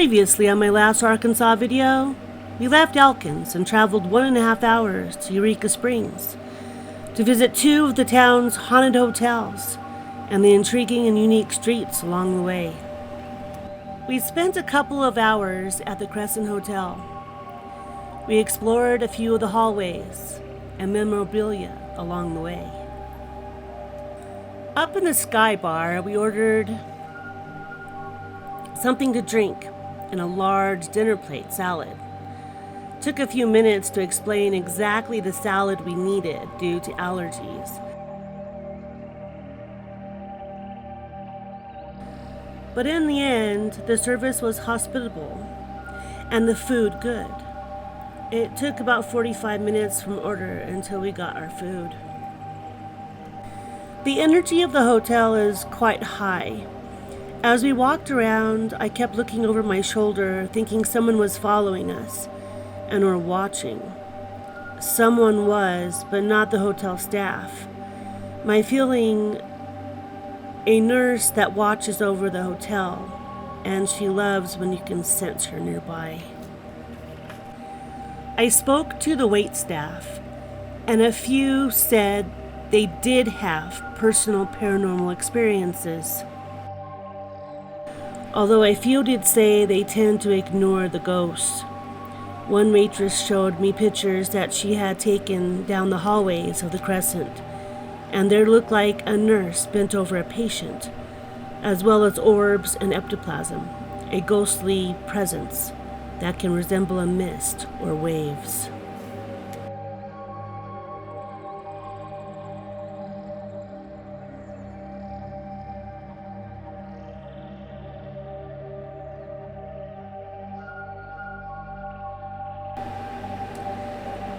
Previously on my last Arkansas video, we left Elkins and traveled 1.5 hours to Eureka Springs to visit 2 of the town's haunted hotels and the intriguing and unique streets along the way. We spent a couple of hours at the Crescent Hotel. We explored a few of the hallways and memorabilia along the way. Up in the Sky Bar, we ordered something to drink and a large dinner plate salad. Took a few minutes to explain exactly the salad we needed due to allergies. But in the end, the service was hospitable and the food good. It took about 45 minutes from order until we got our food. The energy of the hotel is quite high. As we walked around, I kept looking over my shoulder, thinking someone was following us and or watching. Someone was, but not the hotel staff. My feeling, a nurse that watches over the hotel, and she loves when you can sense her nearby. I spoke to the wait staff, and a few said they did have personal paranormal experiences. Although a few did say they tend to ignore the ghosts. One waitress showed me pictures that she had taken down the hallways of the Crescent, and there looked like a nurse bent over a patient, as well as orbs and ectoplasm, a ghostly presence that can resemble a mist or waves.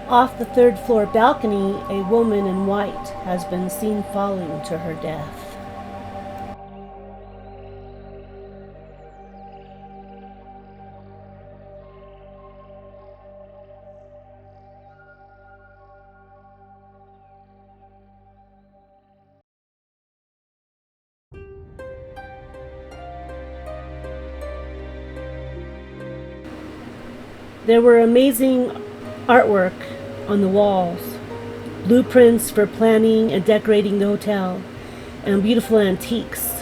Off the 3rd floor balcony, a woman in white has been seen falling to her death. There were amazing artwork on the walls, blueprints for planning and decorating the hotel, and beautiful antiques.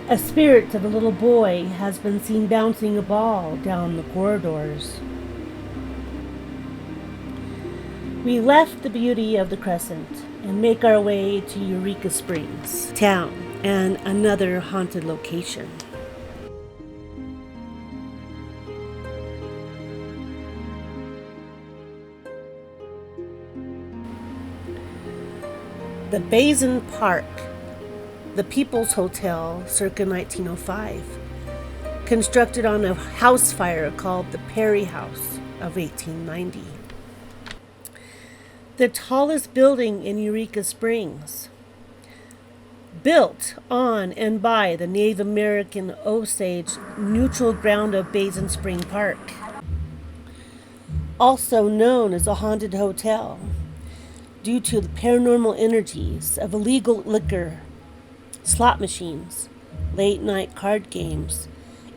A spirit of a little boy has been seen bouncing a ball down the corridors. We left the beauty of the Crescent and make our way to Eureka Springs town and another haunted location. The Basin Park, the People's Hotel, circa 1905, constructed on a house fire called the Perry House of 1890. The tallest building in Eureka Springs, built on and by the Native American Osage neutral ground of Basin Spring Park, also known as a haunted hotel due to the paranormal energies of illegal liquor, slot machines, late-night card games,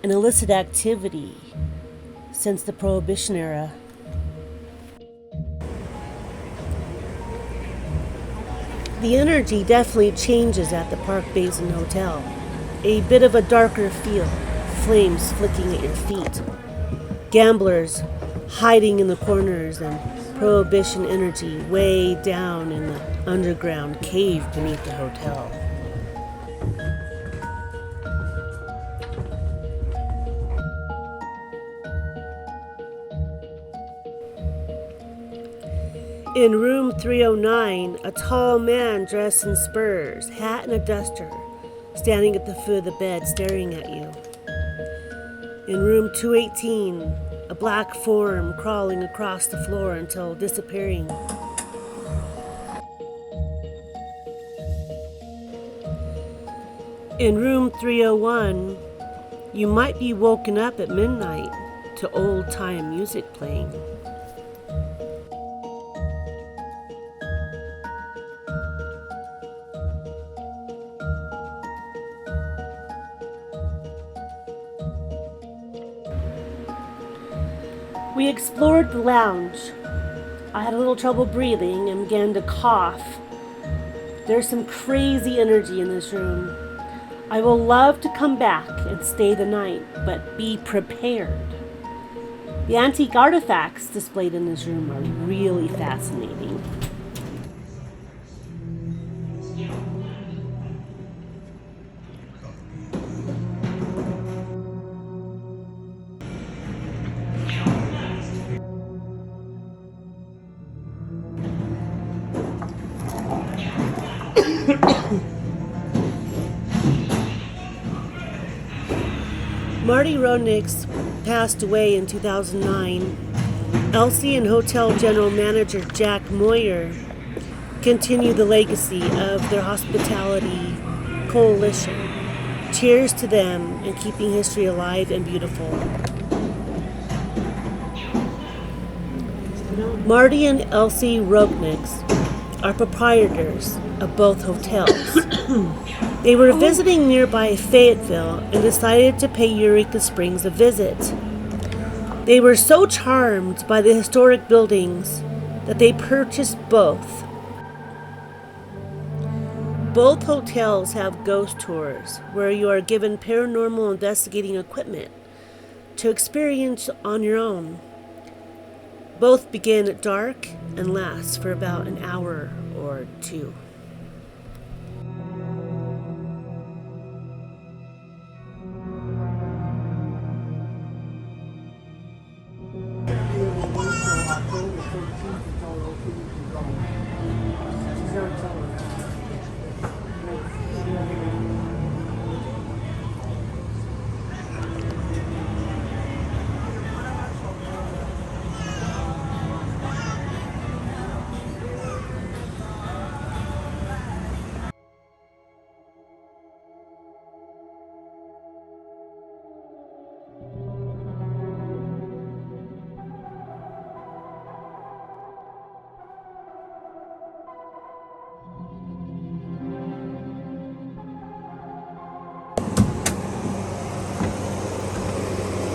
and illicit activity since the Prohibition era. The energy definitely changes at the Park Basin Hotel. A bit of a darker feel, flames flicking at your feet, gamblers hiding in the corners, and Prohibition energy way down in the underground cave beneath the hotel. In room 309, a tall man dressed in spurs, hat and a duster, standing at the foot of the bed staring at you. In room 218, a black form crawling across the floor until disappearing. In room 301, you might be woken up at midnight to old-time music playing. We explored the lounge. I had a little trouble breathing and began to cough. There's some crazy energy in this room. I will love to come back and stay the night, but be prepared. The antique artifacts displayed in this room are really fascinating. Marty Rodniks passed away in 2009. Elsie and hotel general manager Jack Moyer continue the legacy of their hospitality coalition. Cheers to them and keeping history alive and beautiful. Marty and Elsie Rodniks are proprietors of both hotels. They were visiting nearby Fayetteville and decided to pay Eureka Springs a visit. They were so charmed by the historic buildings that they purchased both. Both hotels have ghost tours where you are given paranormal investigating equipment to experience on your own. Both begin at dark and last for about an hour or two.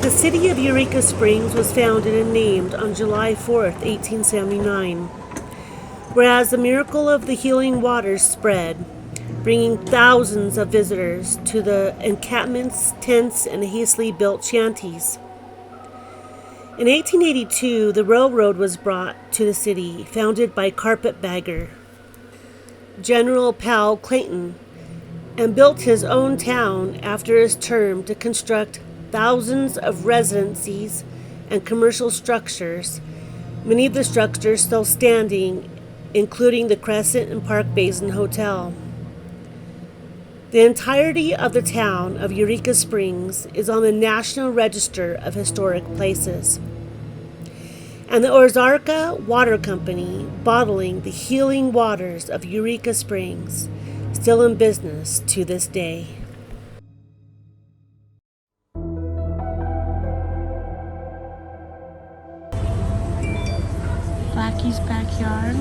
The city of Eureka Springs was founded and named on July 4th, 1879, whereas the miracle of the healing waters spread, bringing thousands of visitors to the encampments, tents, and hastily built shanties. In 1882, the railroad was brought to the city, founded by carpetbagger General Powell Clayton, and built his own town after his term to construct thousands of residencies and commercial structures, many of the structures still standing, including the Crescent and Park Basin Hotel. The entirety of the town of Eureka Springs is on the National Register of Historic Places. And the Ozarka Water Company, bottling the healing waters of Eureka Springs, still in business to this day. Blackie's backyard.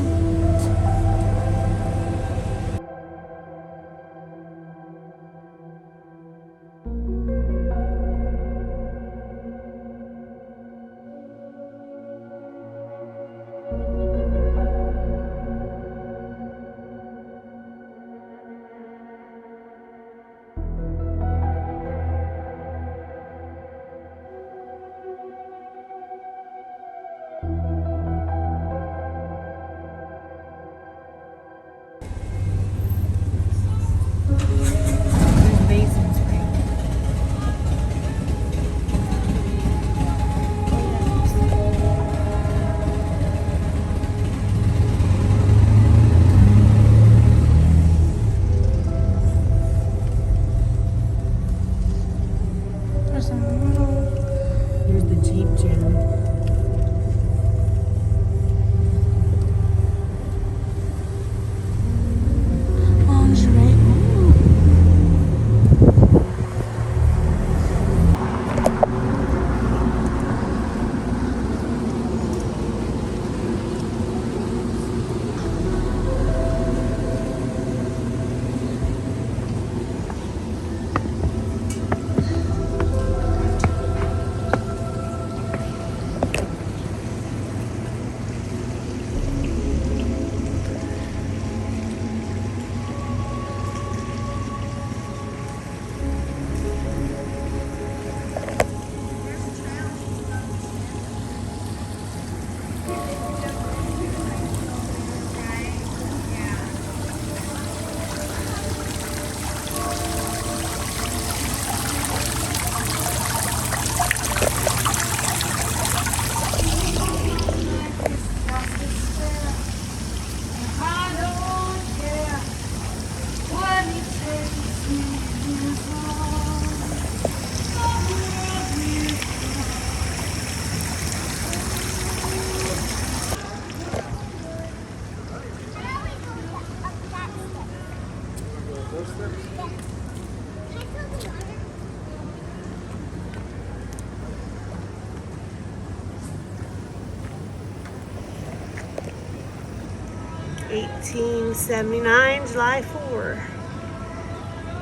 $18.79, July 4.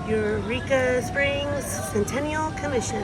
Eureka Springs Centennial Commission.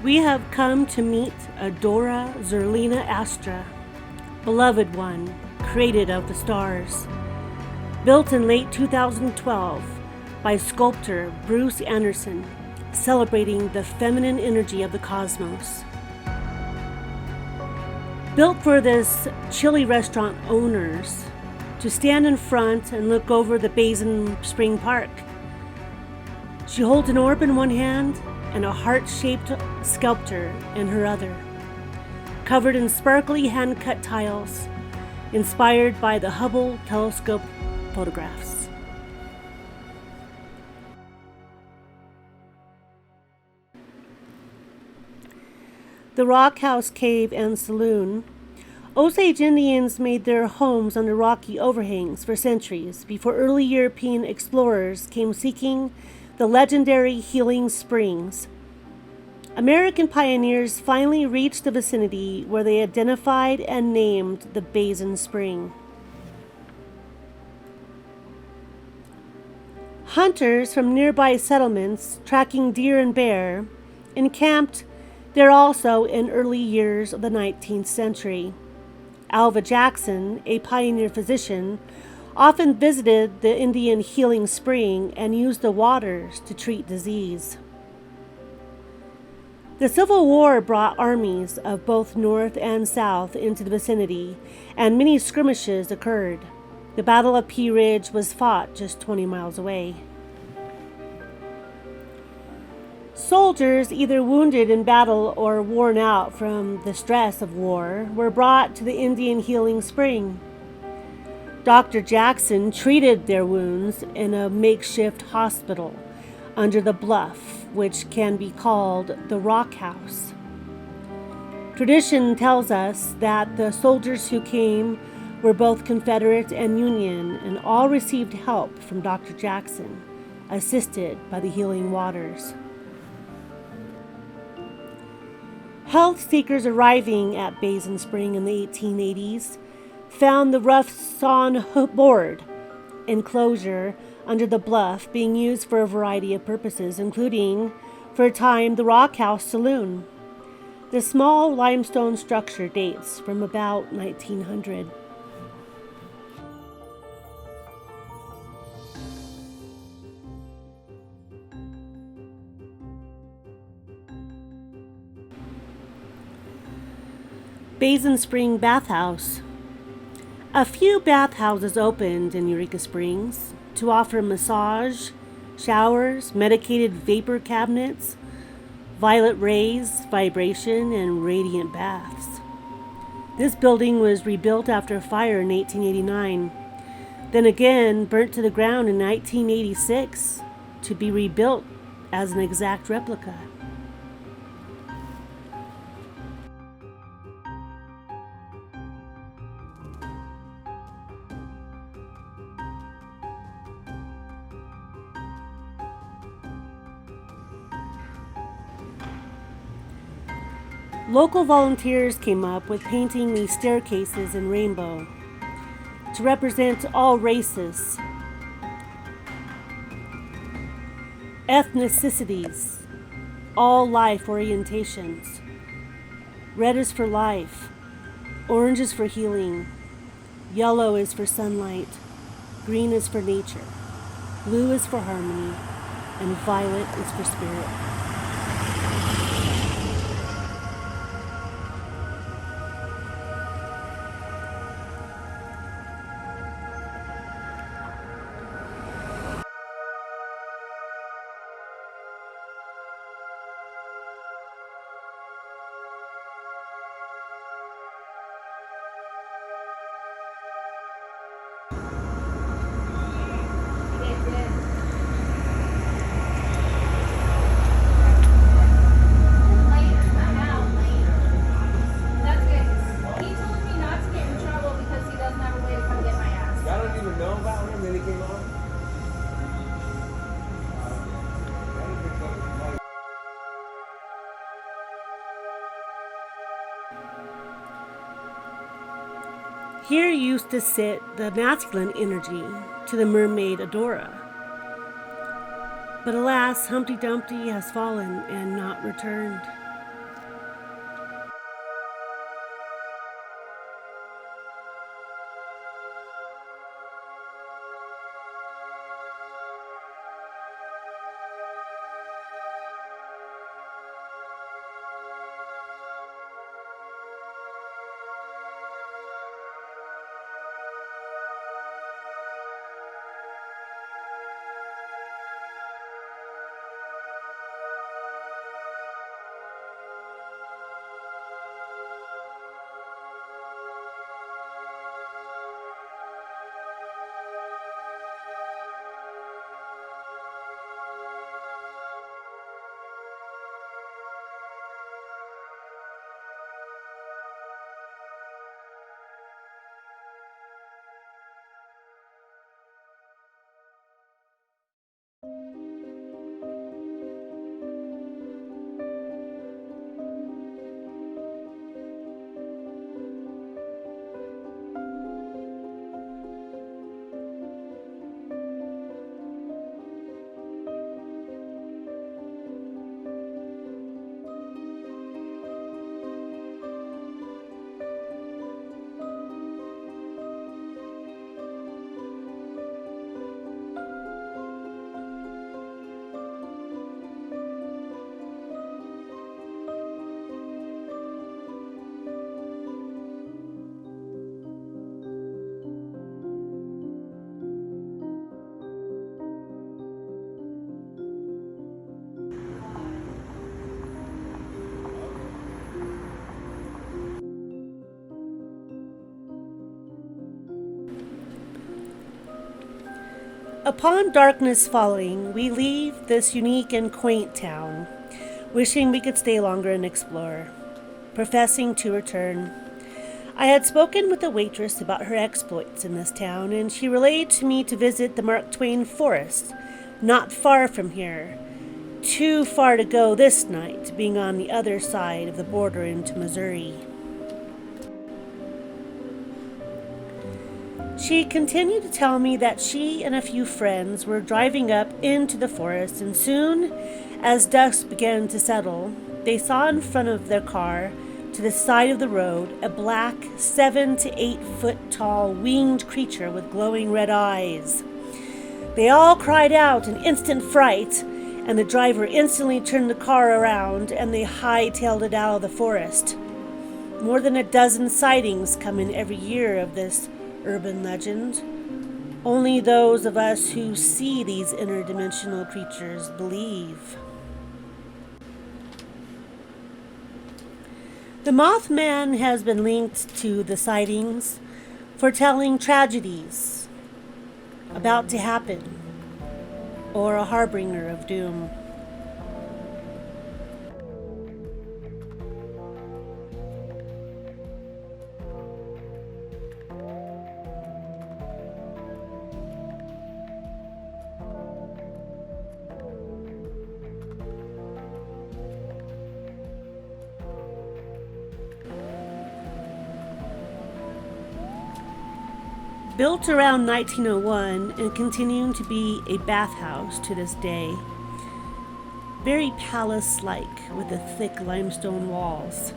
We have come to meet Adora Zerlina Astra, beloved one, created of the stars. Built in late 2012 by sculptor Bruce Anderson, celebrating the feminine energy of the cosmos. Built for this chili restaurant owners to stand in front and look over the Basin Spring Park. She holds an orb in one hand and a heart-shaped sculpture in her other, covered in sparkly hand-cut tiles, inspired by the Hubble telescope photographs. The Rock House Cave and Saloon. Osage Indians made their homes under rocky overhangs for centuries before early European explorers came seeking the legendary healing springs. American pioneers finally reached the vicinity where they identified and named the Basin Spring. Hunters from nearby settlements tracking deer and bear encamped there also in early years of the 19th century. Alva Jackson, a pioneer physician, often visited the Indian healing spring and used the waters to treat disease. The Civil War brought armies of both North and South into the vicinity, and many skirmishes occurred. The Battle of Pea Ridge was fought just 20 miles away. Soldiers, either wounded in battle or worn out from the stress of war, were brought to the Indian healing spring. Dr. Jackson treated their wounds in a makeshift hospital under the bluff, which can be called the Rock House. Tradition tells us that the soldiers who came were both Confederate and Union, and all received help from Dr. Jackson, assisted by the healing waters. Health seekers arriving at Basin Spring in the 1880s found the rough sawn board enclosure under the bluff being used for a variety of purposes, including, for a time, the Rock House Saloon. The small limestone structure dates from about 1900. Basin Spring Bathhouse. A few bathhouses opened in Eureka Springs to offer massage, showers, medicated vapor cabinets, violet rays, vibration, and radiant baths. This building was rebuilt after a fire in 1889, then again burnt to the ground in 1986 to be rebuilt as an exact replica. Local volunteers came up with painting these staircases in rainbow to represent all races, ethnicities, all life orientations. Red is for life, orange is for healing, yellow is for sunlight, green is for nature, blue is for harmony, and violet is for spirit. Here used to sit the masculine energy to the mermaid Adora. But alas, Humpty Dumpty has fallen and not returned. Upon darkness falling, we leave this unique and quaint town, wishing we could stay longer and explore, professing to return. I had spoken with a waitress about her exploits in this town, and she relayed to me to visit the Mark Twain Forest, not far from here. Too far to go this night, being on the other side of the border into Missouri. She continued to tell me that she and a few friends were driving up into the forest, and soon as dusk began to settle, they saw in front of their car, to the side of the road, a black 7 to 8 foot tall winged creature with glowing red eyes. They all cried out in instant fright, and the driver instantly turned the car around and they hightailed it out of the forest. More than a dozen sightings come in every year of this urban legend. Only those of us who see these interdimensional creatures believe. The Mothman has been linked to the sightings, foretelling tragedies about to happen, or a harbinger of doom. Built around 1901 and continuing to be a bathhouse to this day, very palace-like with the thick limestone walls.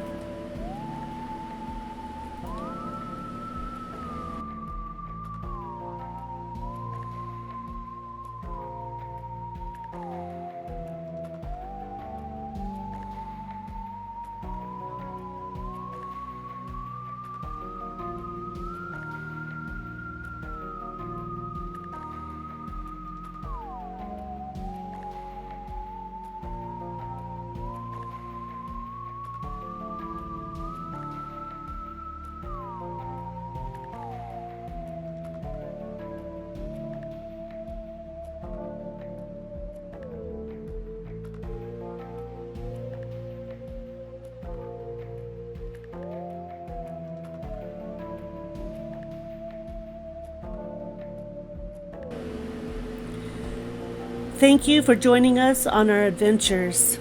Thank you for joining us on our adventures.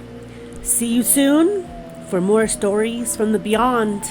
See you soon for more stories from the beyond.